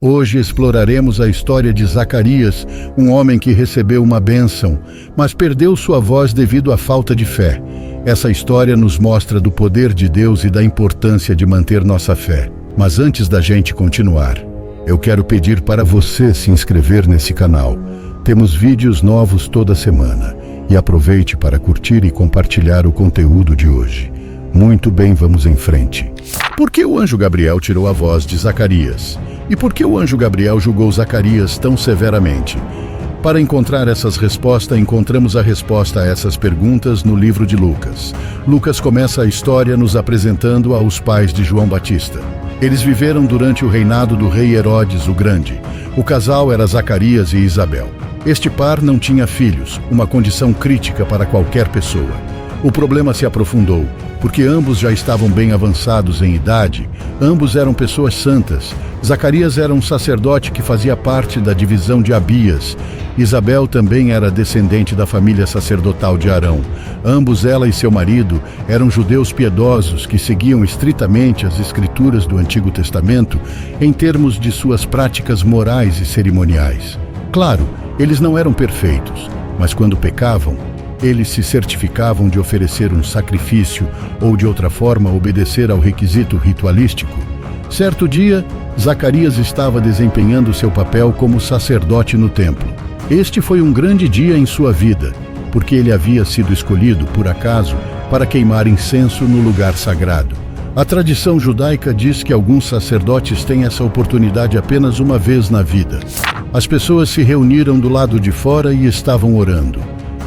Hoje exploraremos a história de Zacarias, um homem que recebeu uma bênção, mas perdeu sua voz devido à falta de fé. Essa história nos mostra do poder de Deus e da importância de manter nossa fé. Mas antes da gente continuar, eu quero pedir para você se inscrever nesse canal. Temos vídeos novos toda semana. E aproveite para curtir e compartilhar o conteúdo de hoje. Muito bem, vamos em frente. Por que o anjo Gabriel tirou a voz de Zacarias? E por que o anjo Gabriel julgou Zacarias tão severamente? Para encontrar essas respostas, encontramos a resposta a essas perguntas no livro de Lucas. Lucas começa a história nos apresentando aos pais de João Batista. Eles viveram durante o reinado do rei Herodes o Grande. O casal era Zacarias e Isabel. Este par não tinha filhos, uma condição crítica para qualquer pessoa. O problema se aprofundou, porque ambos já estavam bem avançados em idade, ambos eram pessoas santas. Zacarias era um sacerdote que fazia parte da divisão de Abias. Isabel também era descendente da família sacerdotal de Arão. Ambos, ela e seu marido, eram judeus piedosos que seguiam estritamente as escrituras do Antigo Testamento em termos de suas práticas morais e cerimoniais. Claro, eles não eram perfeitos, mas quando pecavam, eles se certificavam de oferecer um sacrifício ou de outra forma obedecer ao requisito ritualístico. Certo dia, Zacarias estava desempenhando seu papel como sacerdote no templo. Este foi um grande dia em sua vida, porque ele havia sido escolhido, por acaso, para queimar incenso no lugar sagrado. A tradição judaica diz que alguns sacerdotes têm essa oportunidade apenas uma vez na vida. As pessoas se reuniram do lado de fora e estavam orando.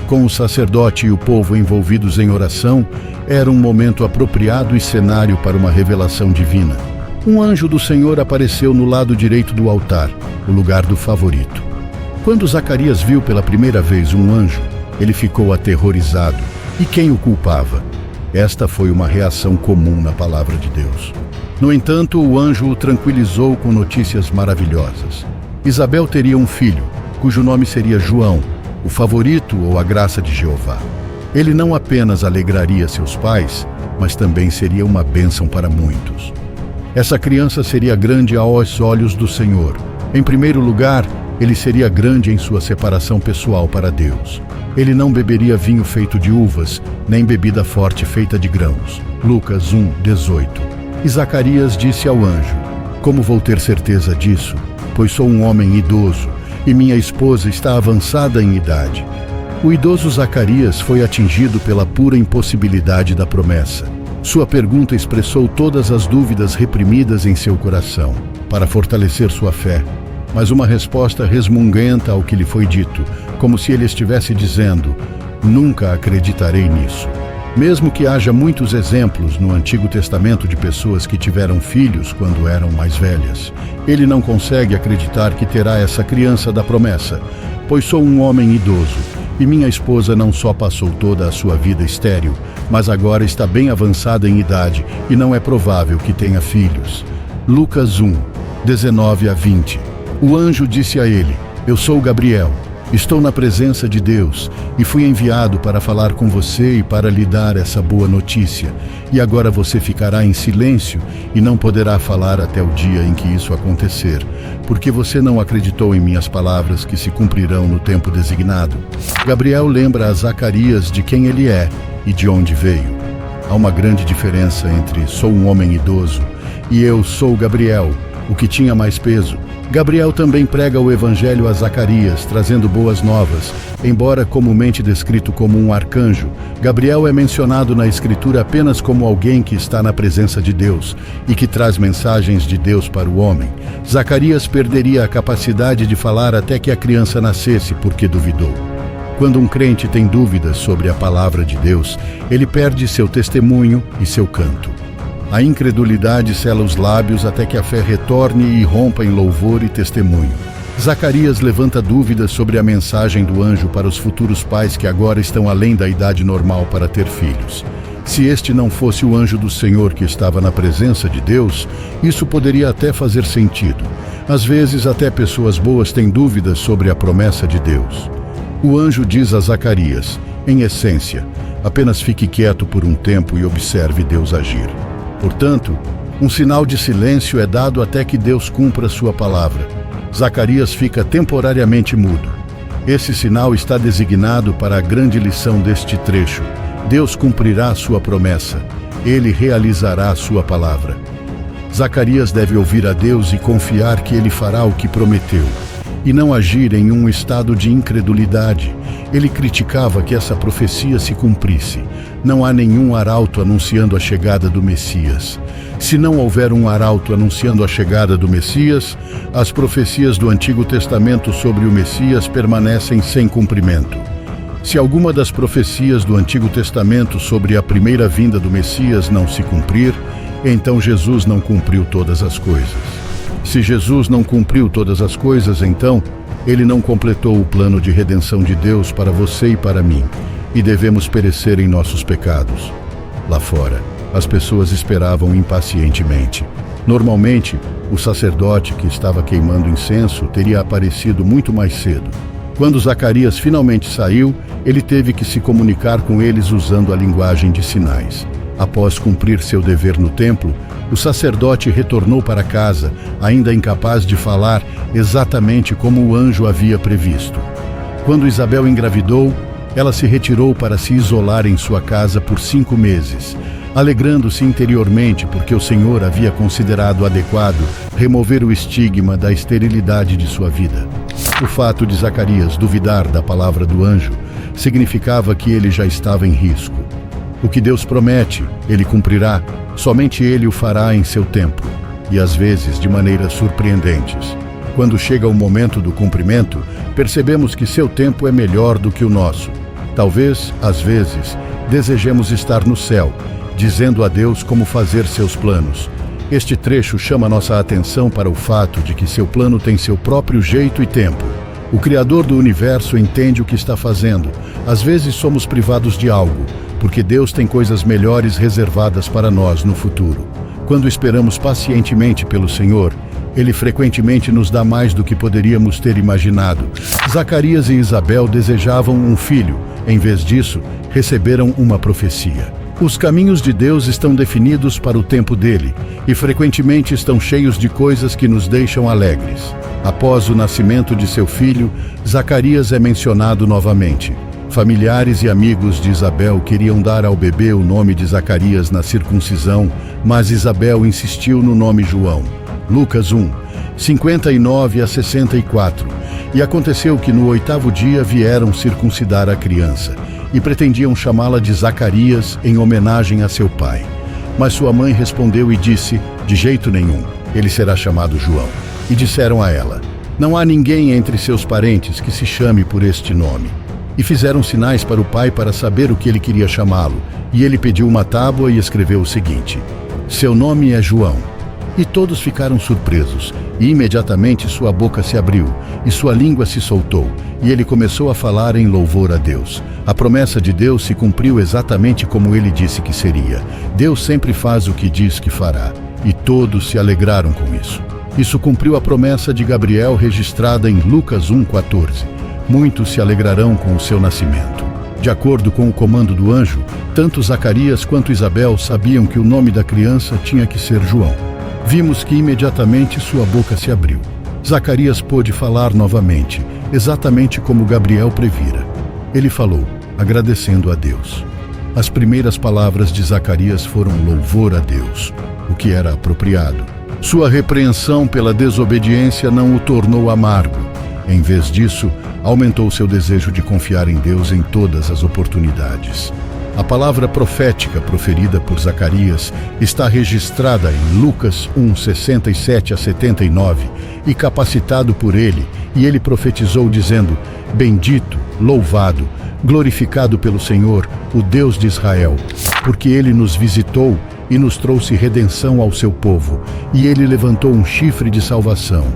Com o sacerdote e o povo envolvidos em oração, era um momento apropriado e cenário para uma revelação divina. Um anjo do Senhor apareceu no lado direito do altar, o lugar do favorito. Quando Zacarias viu pela primeira vez um anjo, ele ficou aterrorizado. E quem o culpava? Esta foi uma reação comum na palavra de Deus. No entanto, o anjo o tranquilizou com notícias maravilhosas. Isabel teria um filho, cujo nome seria João, o favorito ou a graça de Jeová. Ele não apenas alegraria seus pais, mas também seria uma bênção para muitos. Essa criança seria grande aos olhos do Senhor. Em primeiro lugar, ele seria grande em sua separação pessoal para Deus. Ele não beberia vinho feito de uvas, nem bebida forte feita de grãos. Lucas 1:18. E Zacarias disse ao anjo: Como vou ter certeza disso? Pois sou um homem idoso, e minha esposa está avançada em idade. O idoso Zacarias foi atingido pela pura impossibilidade da promessa. Sua pergunta expressou todas as dúvidas reprimidas em seu coração, para fortalecer sua fé. Mas uma resposta resmunguenta ao que lhe foi dito, como se ele estivesse dizendo: Nunca acreditarei nisso. Mesmo que haja muitos exemplos no Antigo Testamento de pessoas que tiveram filhos quando eram mais velhas, ele não consegue acreditar que terá essa criança da promessa, pois sou um homem idoso, e minha esposa não só passou toda a sua vida estéril, mas agora está bem avançada em idade e não é provável que tenha filhos. Lucas 1:19-20. O anjo disse a ele: Eu sou Gabriel, estou na presença de Deus e fui enviado para falar com você e para lhe dar essa boa notícia. E agora você ficará em silêncio e não poderá falar até o dia em que isso acontecer, porque você não acreditou em minhas palavras que se cumprirão no tempo designado. Gabriel lembra a Zacarias de quem ele é e de onde veio. Há uma grande diferença entre sou um homem idoso e eu sou Gabriel, o que tinha mais peso. Gabriel também prega o evangelho a Zacarias, trazendo boas novas. Embora comumente descrito como um arcanjo, Gabriel é mencionado na Escritura apenas como alguém que está na presença de Deus e que traz mensagens de Deus para o homem. Zacarias perderia a capacidade de falar até que a criança nascesse porque duvidou. Quando um crente tem dúvidas sobre a palavra de Deus, ele perde seu testemunho e seu canto. A incredulidade sela os lábios até que a fé retorne e rompa em louvor e testemunho. Zacarias levanta dúvidas sobre a mensagem do anjo para os futuros pais que agora estão além da idade normal para ter filhos. Se este não fosse o anjo do Senhor que estava na presença de Deus, isso poderia até fazer sentido. Às vezes, até pessoas boas têm dúvidas sobre a promessa de Deus. O anjo diz a Zacarias: em essência, apenas fique quieto por um tempo e observe Deus agir. Portanto, Um sinal de silêncio é dado até que Deus cumpra sua palavra. Zacarias fica temporariamente mudo. Esse sinal está designado para a grande lição deste trecho. Deus cumprirá sua promessa. Ele realizará sua palavra. Zacarias deve ouvir a Deus e confiar que Ele fará o que prometeu, e não agir em um estado de incredulidade. Ele criticava que essa profecia se cumprisse. Não há nenhum arauto anunciando a chegada do Messias. Se não houver um arauto anunciando a chegada do Messias, as profecias do Antigo Testamento sobre o Messias permanecem sem cumprimento. Se alguma das profecias do Antigo Testamento sobre a primeira vinda do Messias não se cumprir, então Jesus não cumpriu todas as coisas. Se Jesus não cumpriu todas as coisas, então Ele não completou o plano de redenção de Deus para você e para mim, e devemos perecer em nossos pecados. Lá fora, as pessoas esperavam impacientemente. Normalmente, o sacerdote que estava queimando incenso teria aparecido muito mais cedo. Quando Zacarias finalmente saiu, ele teve que se comunicar com eles usando a linguagem de sinais. Após cumprir seu dever no templo, o sacerdote retornou para casa, ainda incapaz de falar exatamente como o anjo havia previsto. Quando Isabel engravidou, ela se retirou para se isolar em sua casa por 5 meses, alegrando-se interiormente porque o Senhor havia considerado adequado remover o estigma da esterilidade de sua vida. O fato de Zacarias duvidar da palavra do anjo significava que ele já estava em risco. O que Deus promete, Ele cumprirá, somente Ele o fará em seu tempo, e às vezes de maneiras surpreendentes. Quando chega o momento do cumprimento, percebemos que seu tempo é melhor do que o nosso. Talvez, às vezes, desejemos estar no céu, dizendo a Deus como fazer seus planos. Este trecho chama nossa atenção para o fato de que seu plano tem seu próprio jeito e tempo. O Criador do universo entende o que está fazendo. Às vezes somos privados de algo, porque Deus tem coisas melhores reservadas para nós no futuro. Quando esperamos pacientemente pelo Senhor, Ele frequentemente nos dá mais do que poderíamos ter imaginado. Zacarias e Isabel desejavam um filho. Em vez disso, receberam uma profecia. Os caminhos de Deus estão definidos para o tempo dele, e frequentemente estão cheios de coisas que nos deixam alegres. Após o nascimento de seu filho, Zacarias é mencionado novamente. Familiares e amigos de Isabel queriam dar ao bebê o nome de Zacarias na circuncisão, mas Isabel insistiu no nome João. Lucas 1, 59 a 64. E aconteceu que no 8º dia vieram circuncidar a criança, e pretendiam chamá-la de Zacarias em homenagem a seu pai. Mas sua mãe respondeu e disse: de jeito nenhum, ele será chamado João. E disseram a ela: não há ninguém entre seus parentes que se chame por este nome. E fizeram sinais para o pai para saber o que ele queria chamá-lo. E ele pediu uma tábua e escreveu o seguinte: seu nome é João. E todos ficaram surpresos, e imediatamente sua boca se abriu, e sua língua se soltou, e ele começou a falar em louvor a Deus. A promessa de Deus se cumpriu exatamente como ele disse que seria. Deus sempre faz o que diz que fará, e todos se alegraram com isso. Isso cumpriu a promessa de Gabriel registrada em Lucas 1,14. Muitos se alegrarão com o seu nascimento. De acordo com o comando do anjo, tanto Zacarias quanto Isabel sabiam que o nome da criança tinha que ser João. Vimos que imediatamente sua boca se abriu. Zacarias pôde falar novamente, exatamente como Gabriel previra. Ele falou, agradecendo a Deus. As primeiras palavras de Zacarias foram louvor a Deus, o que era apropriado. Sua repreensão pela desobediência não o tornou amargo. Em vez disso, aumentou seu desejo de confiar em Deus em todas as oportunidades. A palavra profética proferida por Zacarias está registrada em Lucas 1, 67 a 79, e capacitado por ele, e ele profetizou dizendo: bendito, louvado, glorificado pelo Senhor, o Deus de Israel, porque ele nos visitou e nos trouxe redenção ao seu povo, e ele levantou um chifre de salvação,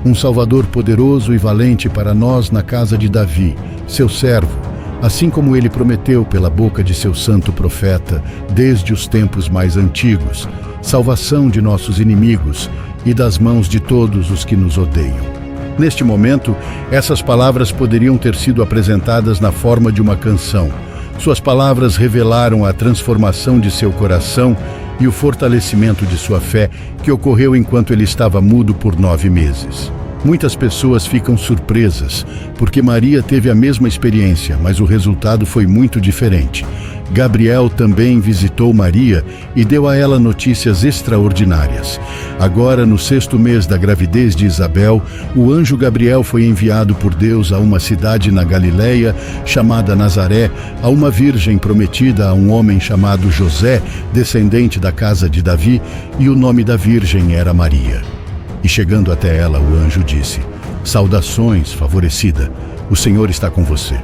um Salvador poderoso e valente para nós na casa de Davi, seu servo, assim como ele prometeu pela boca de seu santo profeta, desde os tempos mais antigos, salvação de nossos inimigos e das mãos de todos os que nos odeiam. Neste momento, essas palavras poderiam ter sido apresentadas na forma de uma canção. Suas palavras revelaram a transformação de seu coração e o fortalecimento de sua fé, que ocorreu enquanto ele estava mudo por 9 meses. Muitas pessoas ficam surpresas, porque Maria teve a mesma experiência, mas o resultado foi muito diferente. Gabriel também visitou Maria e deu a ela notícias extraordinárias. Agora, no 6º mês da gravidez de Isabel, o anjo Gabriel foi enviado por Deus a uma cidade na Galileia, chamada Nazaré, a uma virgem prometida a um homem chamado José, descendente da casa de Davi, e o nome da virgem era Maria. E chegando até ela, o anjo disse: "Saudações, favorecida, o Senhor está com você."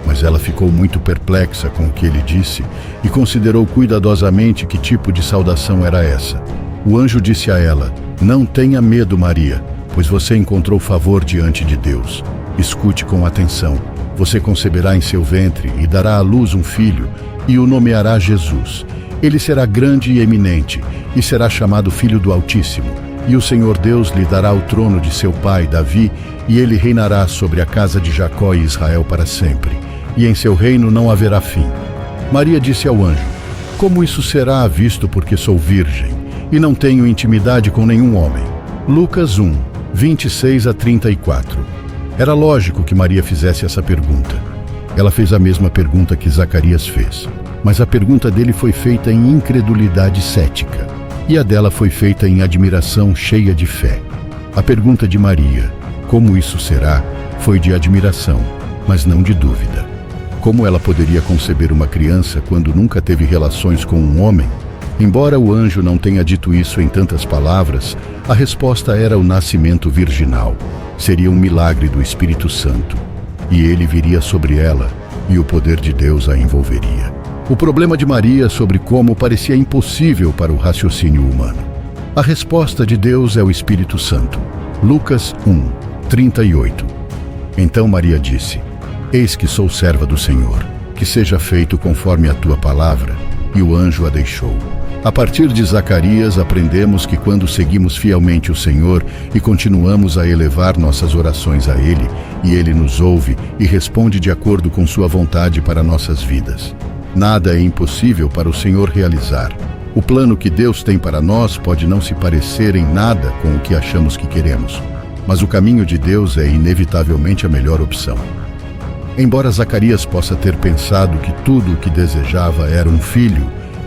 Mas ela ficou muito perplexa com o que ele disse e considerou cuidadosamente que tipo de saudação era essa. O anjo disse a ela: "Não tenha medo, Maria, pois você encontrou favor diante de Deus. Escute com atenção. Você conceberá em seu ventre e dará à luz um filho, e o nomeará Jesus. Ele será grande e eminente, e será chamado Filho do Altíssimo. E o Senhor Deus lhe dará o trono de seu pai, Davi, e ele reinará sobre a casa de Jacó e Israel para sempre. E em seu reino não haverá fim." Maria disse ao anjo: "Como isso será, visto porque sou virgem, e não tenho intimidade com nenhum homem?" Lucas 1, 26 a 34. Era lógico que Maria fizesse essa pergunta. Ela fez a mesma pergunta que Zacarias fez, mas a pergunta dele foi feita em incredulidade cética, e a dela foi feita em admiração cheia de fé. A pergunta de Maria, "Como isso será?", foi de admiração, mas não de dúvida. Como ela poderia conceber uma criança quando nunca teve relações com um homem? Embora o anjo não tenha dito isso em tantas palavras, a resposta era o nascimento virginal. Seria um milagre do Espírito Santo, e ele viria sobre ela, e o poder de Deus a envolveria. O problema de Maria sobre como parecia impossível para o raciocínio humano. A resposta de Deus é o Espírito Santo. Lucas 1, 38. Então Maria disse: "Eis que sou serva do Senhor, que seja feito conforme a tua palavra." E o anjo a deixou. A partir de Zacarias, aprendemos que quando seguimos fielmente o Senhor e continuamos a elevar nossas orações a Ele, e Ele nos ouve e responde de acordo com sua vontade para nossas vidas. Nada é impossível para o Senhor realizar. O plano que Deus tem para nós pode não se parecer em nada com o que achamos que queremos, mas o caminho de Deus é inevitavelmente a melhor opção. Embora Zacarias possa ter pensado que tudo o que desejava era um filho,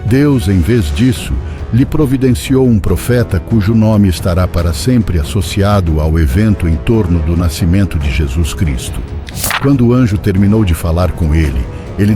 Deus, em vez disso, lhe providenciou um profeta cujo nome estará para sempre associado ao evento em torno do nascimento de Jesus Cristo. Quando o anjo terminou de falar com ele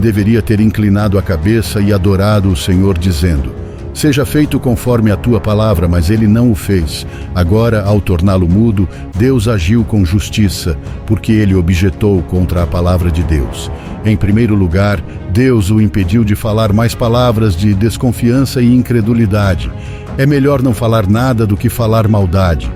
deveria ter inclinado a cabeça e adorado o Senhor, dizendo: "Seja feito conforme a tua palavra", mas ele não o fez. Agora, ao torná-lo mudo, Deus agiu com justiça, porque ele objetou contra a palavra de Deus. Em primeiro lugar, Deus o impediu de falar mais palavras de desconfiança e incredulidade. É melhor não falar nada do que falar maldade.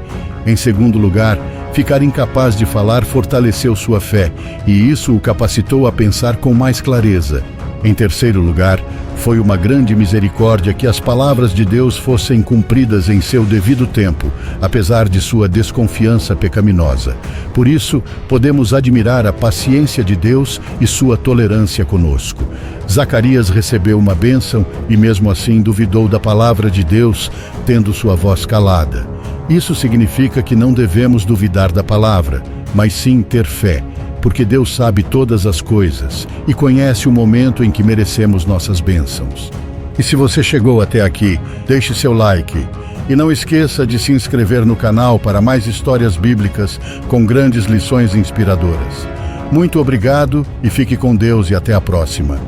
Em segundo lugar, ficar incapaz de falar fortaleceu sua fé, e isso o capacitou a pensar com mais clareza. Em terceiro lugar, foi uma grande misericórdia que as palavras de Deus fossem cumpridas em seu devido tempo, apesar de sua desconfiança pecaminosa. Por isso, podemos admirar a paciência de Deus e sua tolerância conosco. Zacarias recebeu uma bênção e mesmo assim duvidou da palavra de Deus, tendo sua voz calada. Isso significa que não devemos duvidar da palavra, mas sim ter fé, porque Deus sabe todas as coisas e conhece o momento em que merecemos nossas bênçãos. E se você chegou até aqui, deixe seu like e não esqueça de se inscrever no canal para mais histórias bíblicas com grandes lições inspiradoras. Muito obrigado e fique com Deus e até a próxima.